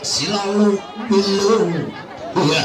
Selalu belum ya.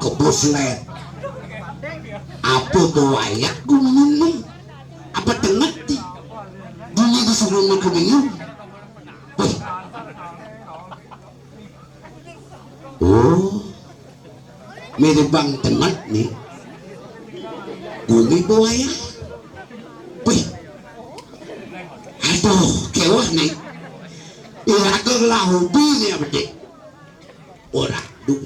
Kebuslet apa tuh wayak ngomong apa tenget di dunia disuruh kebingung. Oh mirip bang tenget nih bumi buaya. Wih aduh kewah nih iraga lah hobi nih apa dek orang duh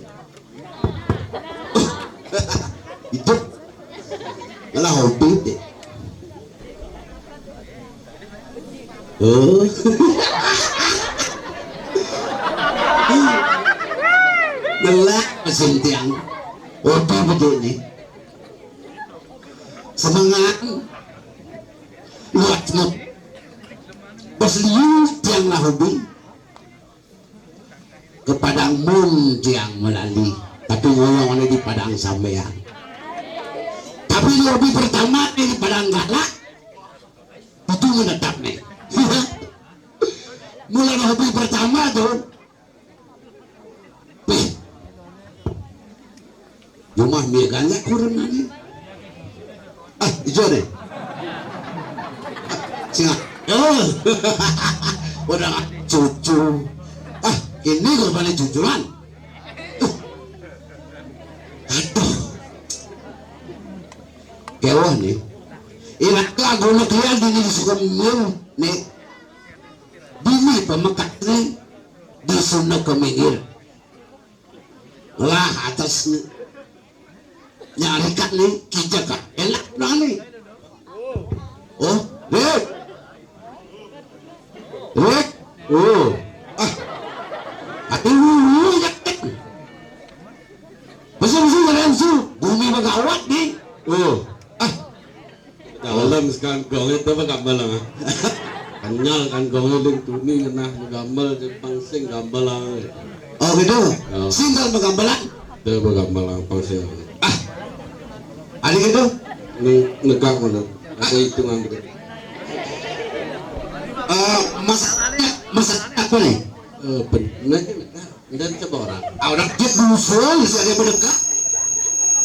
itu malah hobi deh. Oh gelak mesin tiang hobi betul nih semangat luat mut berseliu tiang lah hobi ke padang mun tiang melalui tapi ngomong di padang sampean. Tapi hobi pertama di padang galak itu menetap nih. Mulai hobi pertama tuh rumah meganya kurang nih. Hijau deh singa udah cucu ini korbannya cucuan. Aduh kewah nih irak lagu negerian di suka minum nih bini pemekat nih di sana ke minggir lah atas nih nyarikat nih kijakan enak dah nih. Oh Rick oh hati lu yakin besul-besul kalian su bumi bagawat nih. Oh dalam sekarang gong itu apa gambalang kenyal kan gong itu tuni nah gambar Jepang sing gambalang. Oh gitu singgal gambalang itu gambalang pangsing ada gitu ini negak mana ada hitungan gitu. Masak apa nih? Benar dan coba orang dia dusun bisa ada mendekat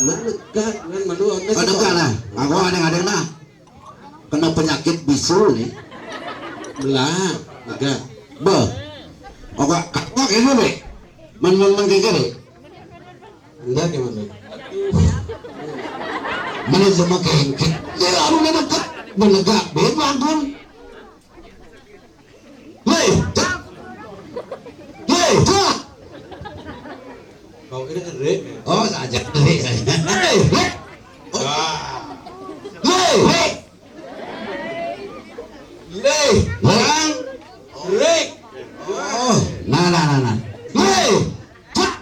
mendekat kan malu mendekat lah aku ada nah kena penyakit bisul nih belah Oke. Be. Oke, kakak ini be. Man kayak gini. Enggak gimana? Mana sama kayak ya aku menegak menegak be bangun. Hei, cak. Hei, cak. Kau ini ere. Oh, saja. Hei, saja. Hei, hei. Hei, hei. Hei, orang. Rek. Oh, nah. Hei, cak.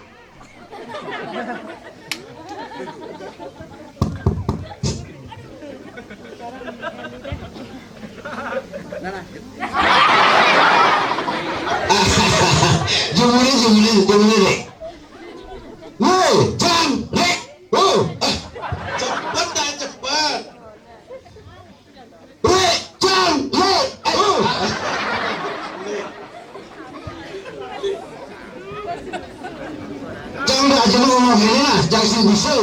Jumuri deh. Woi, jangan rek. Cepet dah cepet. Rek, jangan rek. Jangan aja lu ngomong gini lah, jangan sih bisul.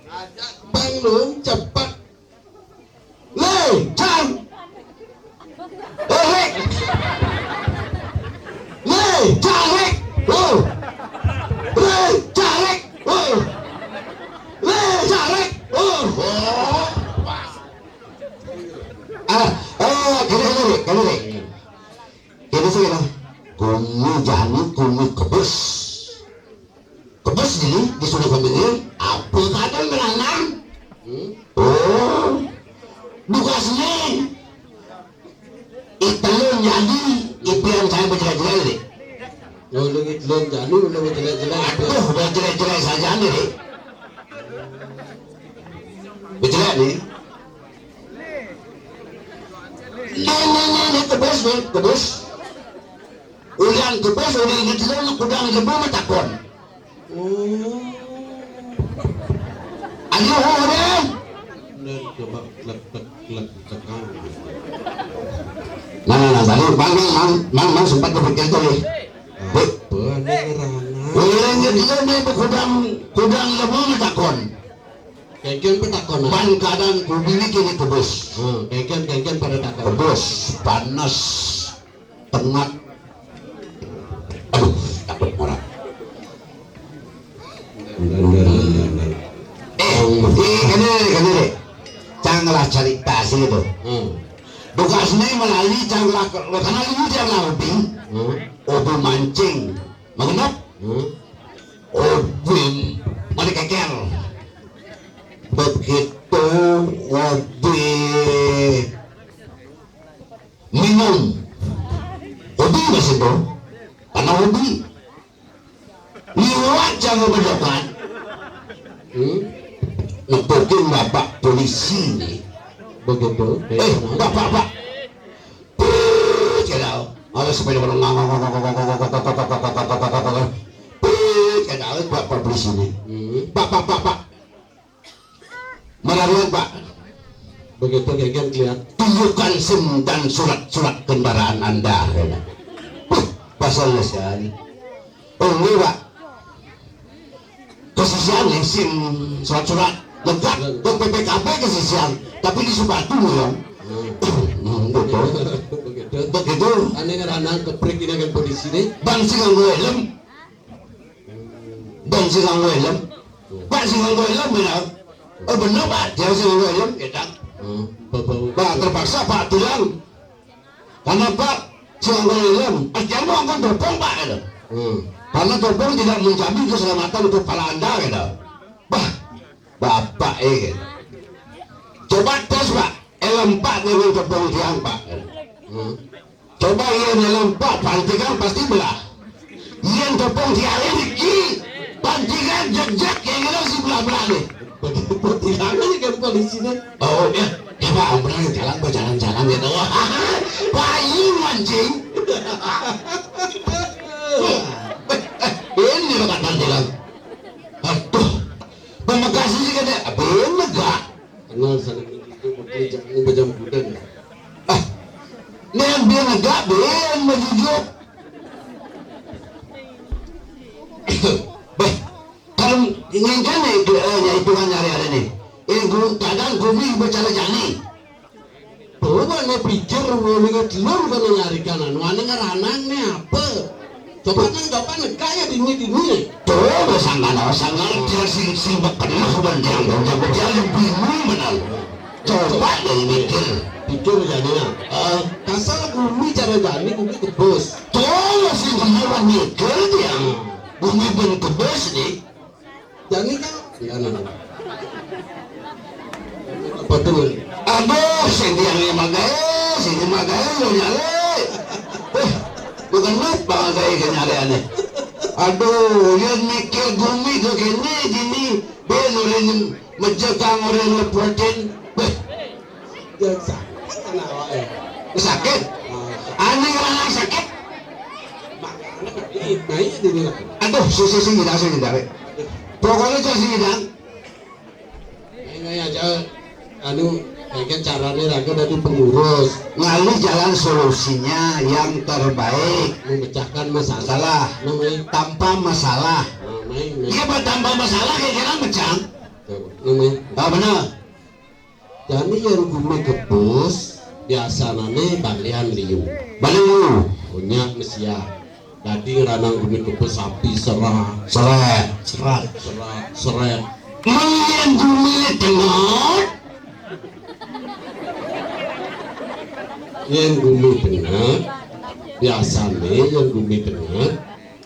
Ajak bang lu cepet. Woi, jangan. Rek. Woi, jangan rek. Woi, jangan rek. Woi, jangan rek. Gini. Gini sih gitu. Kumi jani, kumi kebus. Kebus ini disuruh pemikir. Apa kadang melanang? Oh, bukan sini. Italon jadi, itu yang saya berjelas-jelas ini. Yang lagi belum jadi, belum jelas-jelas. Aduh, berjelas-jelas saja nih. Berjelas nih. Nih, kebus. Ulian kebus, ulian gitu dong, kudang lebu matakon. Ayo, udah. Dan coba klek cekang. Nah, bang, sempat berpikir tuh nih. Penerangan. Ulian gitu dong, nih, kudang lebu matakon. Kengken petakon. Ban kadang kubili kini kebus. Kengken pada takon. Kebus, panas, tengah. Aduh, takut orang. Ini cangglah cerita sih itu. Bukan sini melalui cangglah karena ini dia ngabing, obu mancing, mengenap, obu mana keker. Begitu obu minum, obu masih tuh, karena obu liwat jangan berdebat. Nempukin bapak polisi nih. Begitu. Bapak. Kira, ada sepeda orang kira bapak polisi nih. Bapak. Melalui Pak. Begitu kengken lihat. Tunjukkan SIM dan surat kendaraan Anda. Pasalnya sih. Oh ini Pak. Kesisian nih SIM surat lengkap ke PPKP kesisian, tapi di sepatu ya. Begitu. Ane ngeranang keprik ini kan polisi nih. Bang sih nganggo helm. Bang sih nganggo helm. Pak sih nganggo helm benar. Oh benar Pak, dia sih nganggo helm kita. Pak terpaksa Pak bilang. Karena Pak sih nganggo helm. Dia mau angkat telepon Pak itu. Karena telepon tidak menjamin keselamatan untuk para Anda gitu. Bapak gitu. Coba tes Pak, helm Pak dengan telepon tiang Pak. Coba yang helm Pak pantikan pasti belah. Yang telepon tiang ini pantikan jejak yang itu si belah-belah nih. Tidak ada kan polisi nih. Oh ya Pak, benar jalan berjalan-jalan gitu. Wah ini mancing. Ini lo kan bilang, aduh, pemegas sih kan ya, enggak. Kenal sana itu mau bejam gudang. Ini yang biar enggak, biar menjujuk. Kalau inginkan ya hitungan hari-hari nih, ini kadang gumi bicara jani. coba nih pikir ngomongin telur kan nyarikan anu ane ngaranang nih apa coba nang coba nih kaya dini tuh sanggana dia sing pernah kebanjang dia bingung benar coba dari mikir jadinya kasar bumi cara jadi bumi tebus tuh sing benar mikir dia bumi pun tebus nih jadi kan ya nana betul aduh sing yang magaya lo nyale bukan lupa kayak kenyale aneh aduh yang mikir bumi ke gini benurin menjaga orang lepotin yang sakit kena awalnya sakit aneh ngerana sakit makanya naik ini aduh sing hidang pokoknya sing hidang kayak aja anu kayak caranya raga dari pengurus ngalih jalan solusinya yang terbaik memecahkan masalah namanya tanpa masalah iya pak tanpa masalah kayak kira mecah namanya benar jadi yang bumi kebus biasa nane balian liu punya mesia tadi ranang bumi kebus sapi seret yang bumi tengok yang bumi bener biasanya yang bumi bener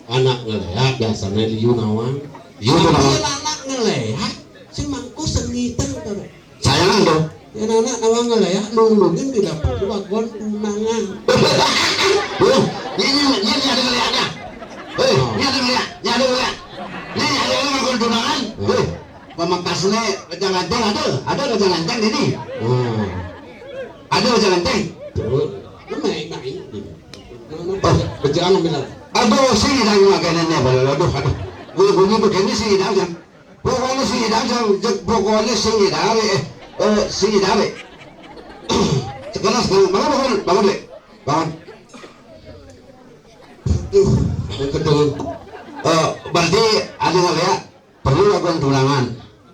anak ngeleak biasanya liu nawang anak ngeleak si mangku sengitan sayang dong yang anak nawang ngeleak nungguin tidak perlu wagon tunangan ini ada ngeleaknya ini ada ngeleak ini ada wagon tunangan pemakasnya kejang lanteng ada kejang lanteng ini ada kejang lanteng naik berjalan bilang aduh sih hidang makanannya aduh bunyi begini sih hidang pokoknya sih hidang sih hidang sekarang bangun kedua berarti ada ngeliat perlu lakukan tunangan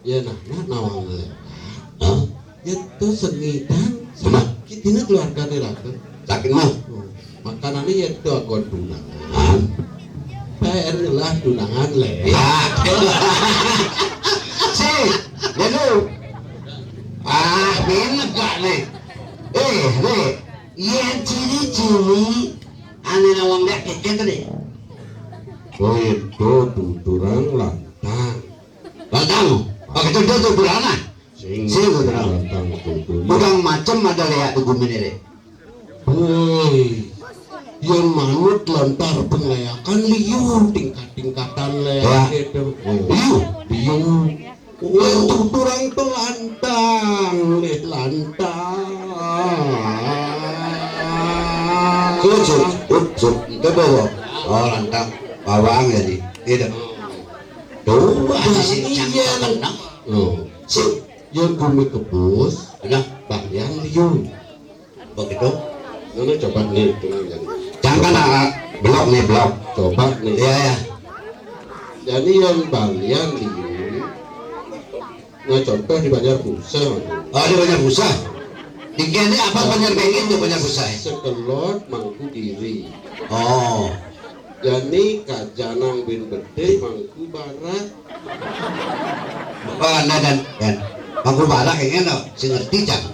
ya nawang ya itu sengitan kita keluarga nih raga sakit mah makanannya ya itu akun tunangan PR lah tunangan ya sih lalu minat gak nih nih yang ciri-ciri aneh nawang gak keket tadi oh itu tuturang lantang oh itu tuturang lah sing tuturang udang macem ada lihat di bumi ini woi yang manut lantar penglayakan liu tingkat-tingkatan leak itu liu yang tuturang itu lantang Ucup itu bawa oh lantang bawang jadi tidak tuh sih cantik yang bumi kebus udah balian liu begitu mana coba nih jangan blok coba nih ya jadi yang balian liu nah contoh di Banjar Busa di Banjar Busa ini apa Banjar Bengin di Banjar Busa sekelot mangku diri oh jadi Kajanang bin Bede mangku barat dan mangku barat kayaknya si ngerti cang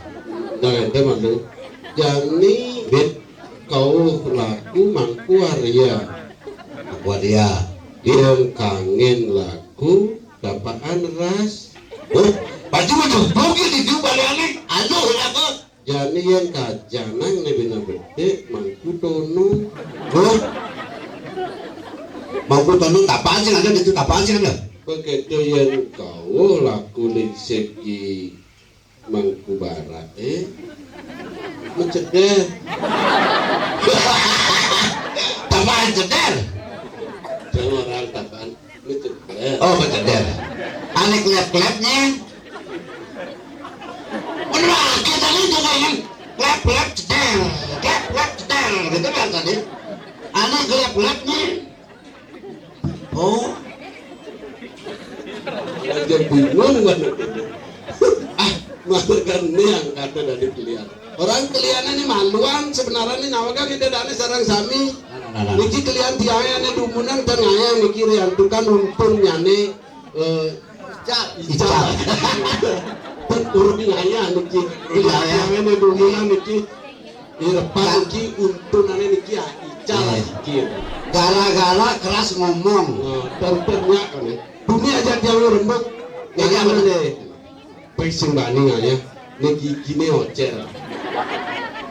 nah itu malu jadi bit kau laku mangku Arya yang kangen laku dapaan ras pasti macam bukit itu balik aduh ya kok jadi yang Kajanang nebina Bede mangku Tono mangku Tono tapaan sih ada itu tapaan sih ada begitu yang kau laku segi mangku barat mencegah tapaan ceder jangan orang tapaan mencegah oh menceder aneh klep-klepnya beneran kita itu kayak klep-klep ceder gitu kan tadi aneh klep-klepnya oh aja bingung kan makan yang kata dari pilihan Orang kalian ini maluan sebenarnya ini nawaga kita dane sarang sami. Niki kalian tiaya nih dumunan dan ngaya niki riantukan umpun nyane ical. Turun ngaya niki tiaya nih dumunan niki irepan niki umpun ane niki ical niki. Gara-gara keras ngomong. Tentunya kan ya. Bumi aja dia rembuk. Ngaya mana? Pesing bani ngaya. Niki gini ocel.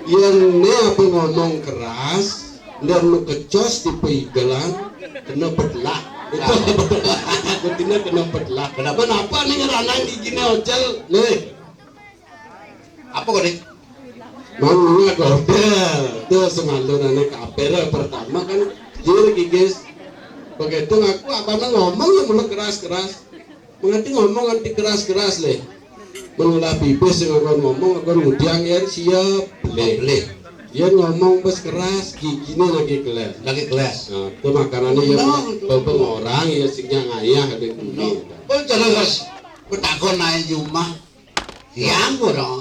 Yang ne apa ngomong keras dan lu kecos di peigelan kena belah itu betina kena belah kenapa nih ngeranang di gini ocel nih Apa kok nih? maunya godel tuh semalunannya kapera pertama kan jir gigis begitu aku apa ngomong ya mulut keras-keras mengerti ngomong anti keras-keras leh mengulah bibis yang ngomong akan ngudiang ya siap beli dia ngomong pas keras giginya lagi kelas Lagi kelas. nah itu makanannya ya bebeng orang ya singnya ngayah ada kuning Oh jangan guys. Petakon naik rumah. Yang dong.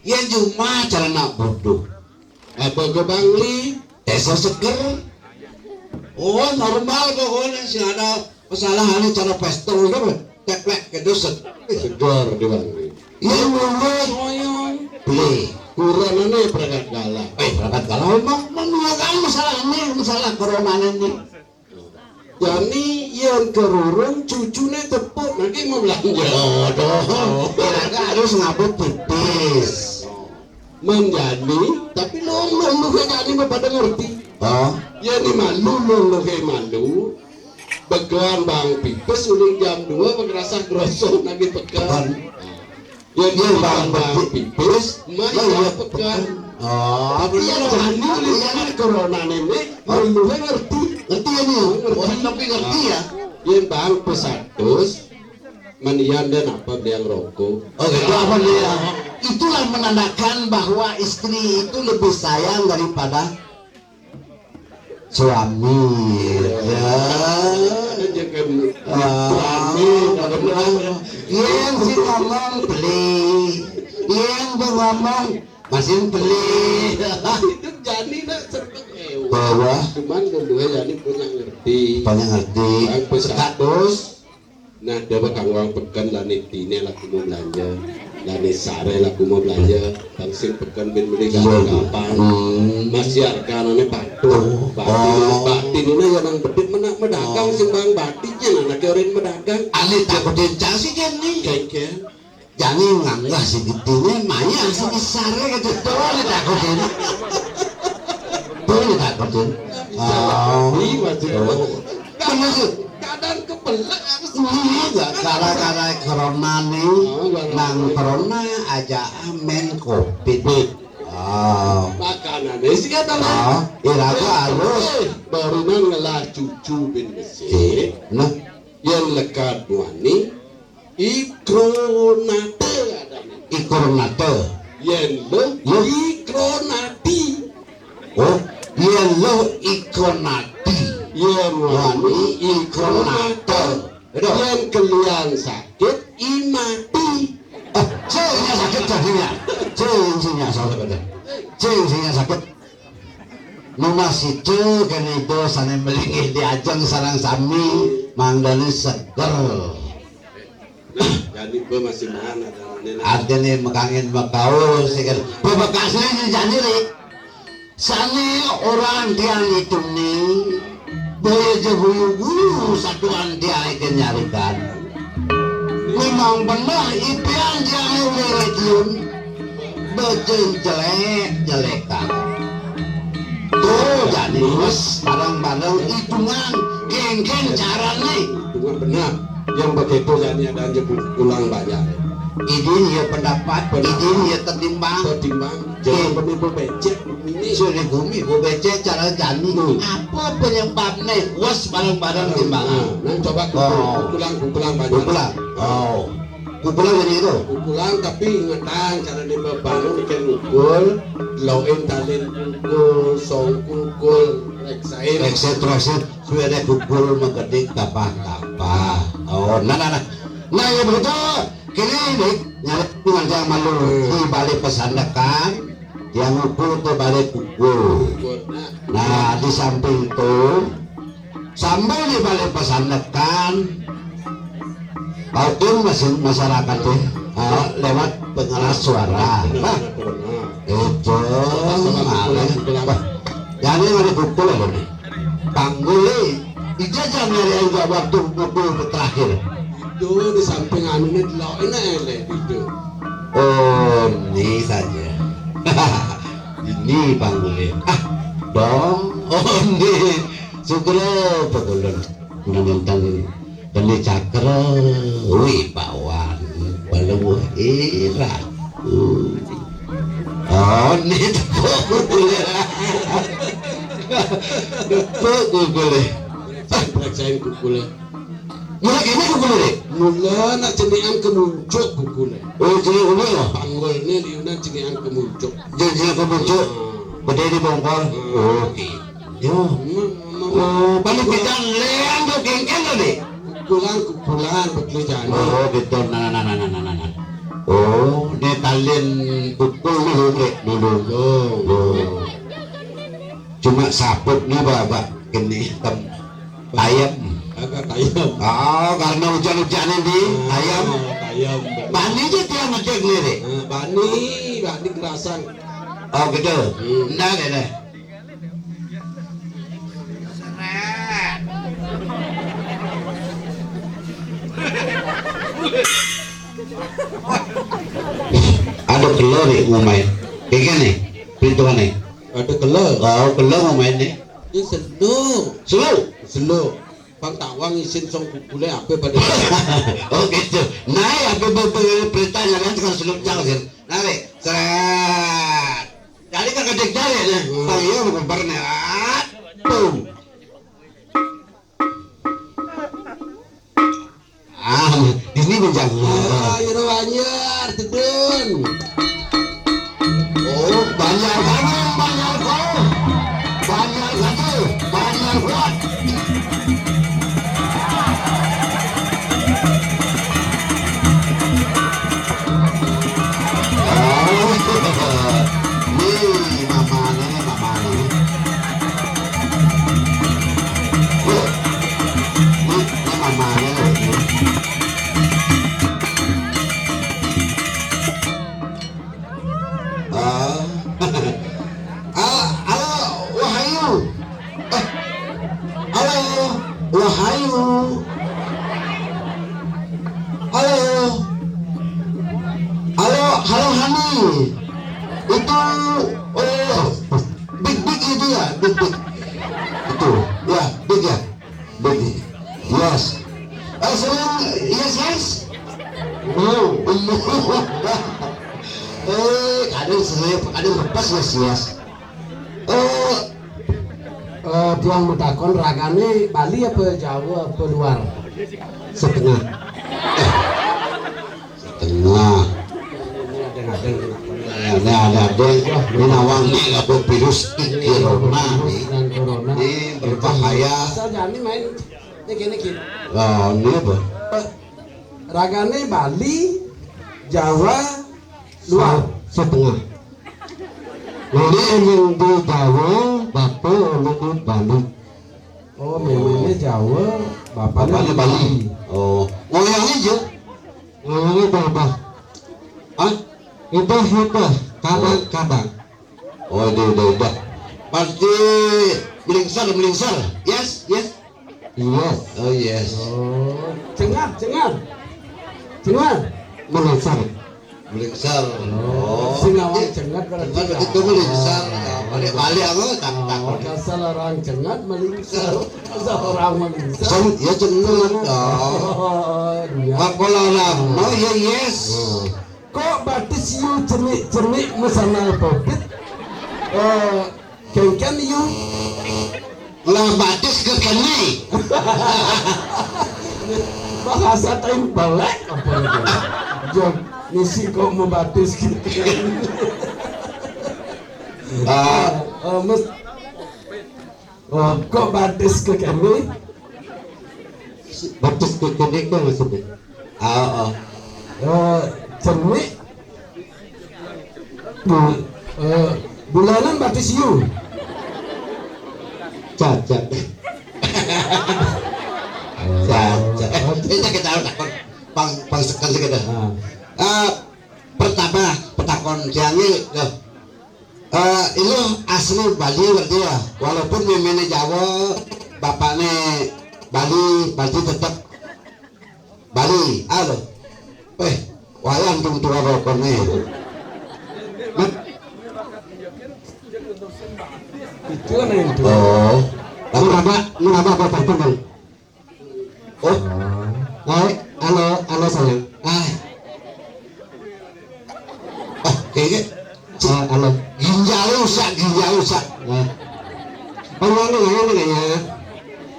Yang rumah cara nak bodoh. apa ke bangli Desa seger. Oh normal kok sih ada kesalahan cara pestol kan. Tek ke dosen. segar di bangli Yang mulai soyong beli. kuranannya perangkat galak Berangkat kalau emang menurut masalah ini masalah corona ini. jadi yang kerurung cucunya tepuk nanti mau belanja Kira-kira harus ngabut pipis. menjadi tapi lu kayak jadi pada ngerti Oh, ya ini malu lu kayak malu began bang pipes udah jam 2 berasa grosok lagi pekan ya dia bang pipes mah ya pekan oh, tapi yang jadi lihat corona ini lu ngerti ngerti ya nih? Tapi ngerti ya? yang bang pesatus manian dan apa dia rokok Oh gitu apa dia? Itulah menandakan bahwa istri itu lebih sayang daripada suami. Ya. Yang si ngomong beli, yang ngomong masih beli. itu jadi nak serta Bahwa cuman kedua jadi punya ngerti banyak ngerti. bang pesatus nah dia bakal uang pekan dan ini laku mau belanja dan sare laku mau belanja bang sing pekan ben beli kapan masih arkanane patuh batin ini yang nang bedit menak medagang sing bang batinnya anak orang medagang Ani takutin casi kan nih. kayak Jangan nganggah segitunya maya sih disare gitu tuh ditakutin. Tuh ditakutin. ini masih Kan masuk. kadang kepelak aku Enggak gara-gara corona nih. Nang corona aja amen covid. makanannya sih kata Iraku harus. baru ngelah cucu bin besi Nah, yang lekat wani ikronate adanya ikornate. yang lo ikronati Oh, iya lo ikonati. yang wani Ikonate. yang kalian sakit imati Ceweknya sakit jadinya. Ceweknya sakit. Ceweknya sakit. Nuna situ kan itu sana melingih diajeng sarang sami manggani seger. jadi gue masih mana Artinya mekangin mekau seger. Bebekasnya jadi rik. Sani orang tiang itu nih. Boleh jebuyu satuan dia ikan nyarikan. Memang benar impian dia ngeliatun. Bejeng jelekan. Tuh jadi mas barang-barang hitungan geng-geng caranya. itu benar yang begitu jadi ada jemput pulang banyak Idin ya pendapat, idin ya tertimbang. ketimbang jangan penipu becek ini Suri bumi bebece cara jani. Apa penyebabnya? Was barang-barang timbangan. nah coba pulang banyak Pukulan. Oh. Pukulan jadi itu. pulang tapi ingatan cara di bangun ikan ukul loin talin ukul song ukul reksain Ekset sudah ada pukul mengedik kapah. Oh, nah. Nah ya begitu. Kini nih nyari pengajar malu di balik pesandakan yang ngumpul tuh balik pukul. Nah di samping itu sambil di balik pesandekan Pautin masyarakat tuh lewat pengeras suara. Itu jadi ada pukul nih panggul ijazah nyari juga waktu ngumpul terakhir itu di samping anu ini dilawain itu. Oh ini saja. Ini panggulnya dong. Oh ini syukur pegulun menentang ini beli cakra wibawan balu irat. Oh ini pegulnya pegulnya percaya kukulnya mulai gini kukulnya mula nak cenian kemuncuk kukulnya. oh jadi ini loh Panggul ini liunan cenian kemuncuk jadi kemuncuk gede di bongkol. Oh gitu. Oh paling kita leang tuh kengkeng nih kupulan betul jangan. oh gitu nah oh dia kalian pukul dulu cuma saputnya babak gini ayam agak ayam. oh karena hujan-hujanan di ayam bani aja dia ngecek nih bani kerasan. oh gitu nah deh ada kelor nih mau main kayak gini pintuan nih Ada kelor. oh kelor mau main nih Ini slow. slow Bang tawang isin song kukulnya apa pada. oh gitu nah apa beritanya kan sekarang slow jangan sih nah seret jadi kan kedek jari nih bang iya bukan pernah boom ini menjaga Ayo anyar tedun. oh banyak buat nih mama nih mama halo Hani itu big itu ya big itu ya big yes sayang yes kadang lepas yes Tuang mutakon ragane Bali apa Jawa apa luar? setengah ada ini nawang nih apa virus corona ini berbahaya saja ini main ini oh ini apa ragane Bali Jawa luar setengah ini yang di Jawa bapak yang di Bali oh memangnya Jawa bapaknya Bali oh ngoyangnya aja ngoyangnya berapa itu kadang oh udah pasti melingsar yes oh yes cengat melingsar oh singawang cengat berarti itu melingsar balik aku tak asal orang cengat melingsar asal orang melingsar ya cengat kalau orang oh ya yes kok batis you cermik mesana popit kengken you lah batis ke kene bahasa time belek apa itu jom misi kok mau batis gitu kok batis ke kene batis ke kene kok maksudnya cermik Bulanan berarti siu. Cacat. Cacat. Kita harus takon pang sekali kita. Pertama petakon jangi itu asli Bali berarti ya. Walaupun memene Jawa, bapaknya Bali, berarti tetap Bali. Halo. Wayang tunggu tua rokornya. Itu kan yang itu. Oh, kamu apa Bang? Oh, halo sayang. Kayaknya, halo. Ginjal rusak. Ini ya.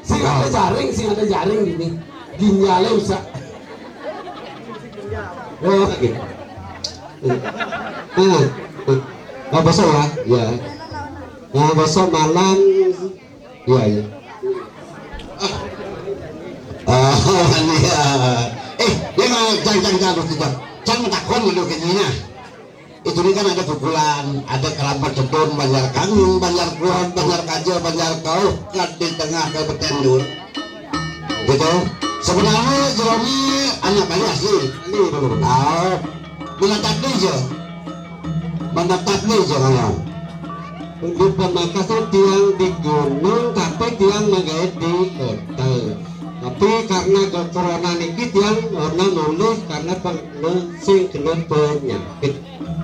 Sing ada jaring gini. Ginjalnya rusak. Oh, gitu. Besok ya? Iya. Nah, besok malam. Iya. Dia mah jangan takon dulu kayaknya. Itu ini kan ada pukulan, ada kerabat cedon, banjar kanggung, banjar kulon, banjar kajo, banjar kau, kan di tengah kabupaten Dur. Gitu. Sebenarnya Jerome anak Bali asli. Menetap nih jangan. Untuk pemakasan tiang di gunung, tapi tiang menggait di kota. Tapi karena corona niki tiang warna nulis karena sing kena penyakit.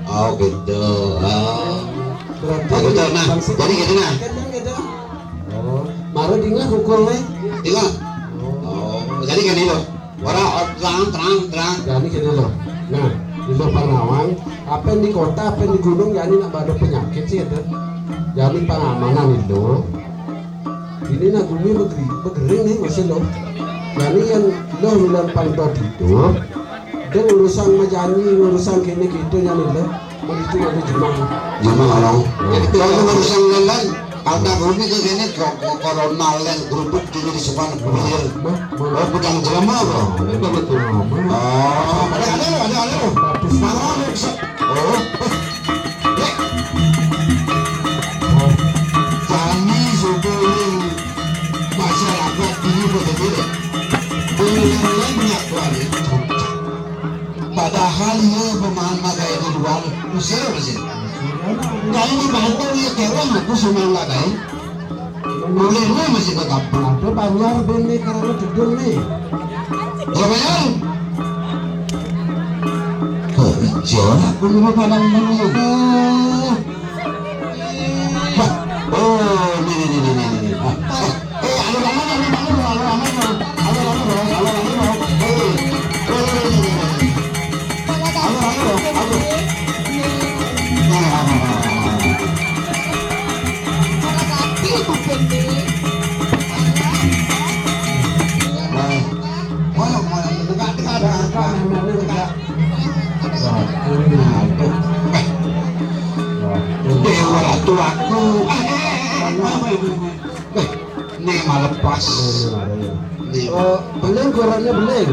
Oh gitu. Berarti nah, jadi gitu nah. Oh, maru tinggal hukumnya. Tinggal. Oh, jadi kan itu. Orang terang. Jadi gitu loh. Nah, di Panawang, apa yang di kota, apa yang di gunung, jadi nak ada penyakit sih itu. Jadi pengamanan itu. Ini nak bumi bergering nih masih loh. Jadi yang lo bilang pandot itu, dia urusan majani, urusan kini gitu yang itu, begitu ada jemaah orang. Kalau urusan lain, ada bumi ke sini corona lain gerubuk jadi di sekolah beliau. Oh bukan drama apa? Itu betul. Oh ada. Oh. Kami sebelum masyarakat ini berbeda. Banyak kali. Padahal ia pemahaman kayak di luar usir sih. Kalau di Bantul ya kewan aku semua lagai. Mulainya masih tetap. Ada banyak bini karena jedul nih. Banyak. Jangan aku lupa pada menunggu. Oh, ini. Dewa tuaku. Nih malah pas. Oh, beling korannya beling.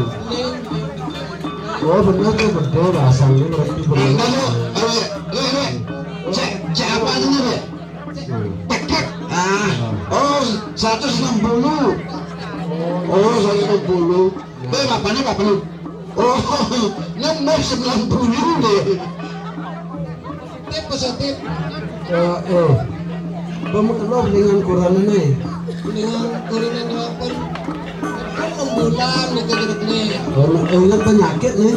Oh, benar tuh betul bahasanya berarti beling. Cek apa ini deh? Tek. Oh 160. Oh 160. Bapaknya. Oh, nomor 90 deh. Positif. Pemekelop dengan koran ini. Dengan kurinan apa? Kan 6 bulan itu nih. Ingat penyakit nih.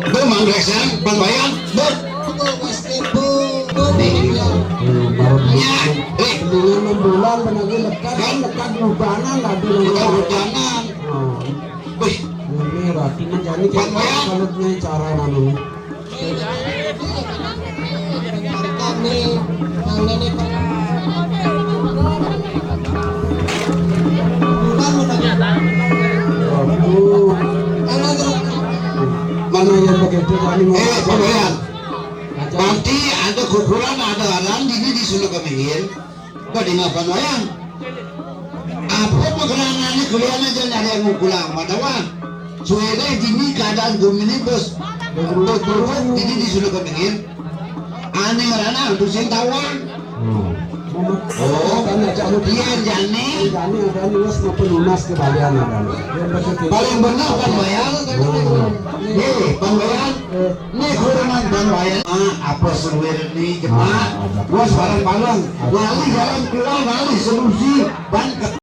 Memang resan pembayaran. Itu pasti bu. Dengan Dengan 6 bulan penyakit lekat hubanan lah di hubanan. Wih, ini berarti menjadi kalau punya cara nanu. kami yang nenek Mana yang begitu kali mau? pembayaran. Nanti ada kukuran, ada alam ini di Sunda Kemingin. Kau dengar pembayaran? Apa makanannya kalian aja nyari yang ngukulang, madawan. Suara ini keadaan gumini bos. Berbuat ini di Sunda Kemingin. Aneh rana dusin tawang. Oh, tanya cak lu Iya jani. Jani ada nih wes mau pelunas kembalian ada. Paling benar kan bayar. Nih pembayaran. Nih kurangan dan bayar. Apa seluruh ini jemaah? Bos barang-barang. Wali jalan keluar wali solusi ban